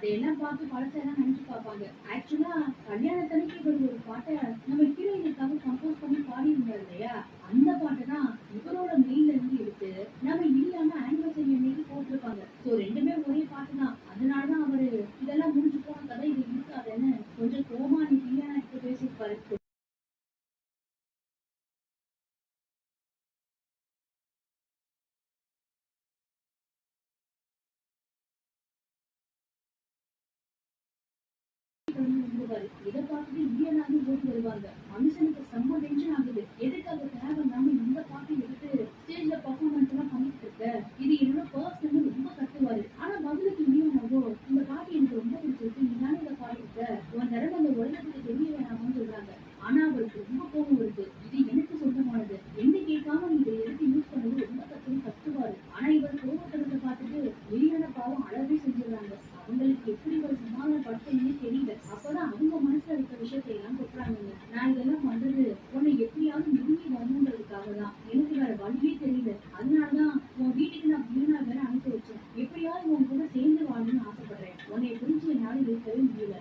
அதையெல்லாம் பார்த்து பழசெல்லாம் நினைச்சு பார்ப்பாங்க. ஆக்சுவலா கல்யாணத்தன்னைக்கு இவர் ஒரு பாட்டை நம்ம ஹீரோயினுக்காக கம்போஸ் பண்ணி பாடியிருந்தார் இல்லையா? அந்த பாட்டை தான் இவரோட மெயில்ல இருந்து எடுத்து நம்ம இல்லாம ஆனிவர்சரி அன்னைக்கு போட்டிருப்பாங்க. ஸோ ரெண்டுமே ஒரே பாட்டு தான். அதனாலதான் அவரு இதெல்லாம் முடிஞ்சு போன கதை இது இருக்காதுன்னு கொஞ்சம் கோமா அன்னைக்கு இல்லையா இப்ப பேசியிருப்பாரு. இருந்துவாரு. இதை பார்த்துட்டு இந்தியனாக ஓடி வருவாங்க. மனுஷனுக்கு செம்ம டென்ஷன் ஆகுது. எதுக்காக தேவையில்லாம இந்த பாட்டு எடுத்து ஸ்டேஜ்ல பர்ஃபார்மன்ஸ் எல்லாம் பண்ணிட்டு இருக்க? இது என்னோட பர்சனல் ரொம்ப கத்துவாரு. ஆனா பதிலுக்கு இந்தியனாகோ இந்த பாட்டு எனக்கு ரொம்ப பிடிச்சிருக்கு. நீ தானே இதை பாடிருக்க. உன் திறமை அந்த உலகத்துக்கு தெரிய வேணாமான்னு சொல்றாங்க. ஆனா அவருக்கு ரொம்ப கோபம் வருது. இது எனக்கு சொந்தமானது. என்ன கேட்காம நீ இதை எடுத்து யூஸ் பண்ணது ரொம்ப தப்புன்னு கத்துவாரு. ஆனா இவர் கோபப்படுறத பார்த்துட்டு வெளியான பாவம் அழவே செஞ்சிடறாங்க. அவங்களுக்கு எப்படி ஒரு சமாதானப்படுத்தணும்னே தெரியல. அப்பதான் அவங்க மனசுல இருக்க விஷயத்தை எல்லாம் கொட்டுறாங்க. நான் இதெல்லாம் பண்றது உன்னை எப்படியாவது நெருங்கி வரணுன்றதுக்காக தான். எனக்கு வேற வழியே தெரியல. அதனாலதான் உன் வீட்டுக்கு நான் வீணா வேற அனுப்பி வச்சேன். எப்படியாவது உன் கூட சேர்ந்து வாழணும்னு ஆசைப்படுறேன். உன்னை புரிஞ்சு என்னால இருக்கவே முடியல.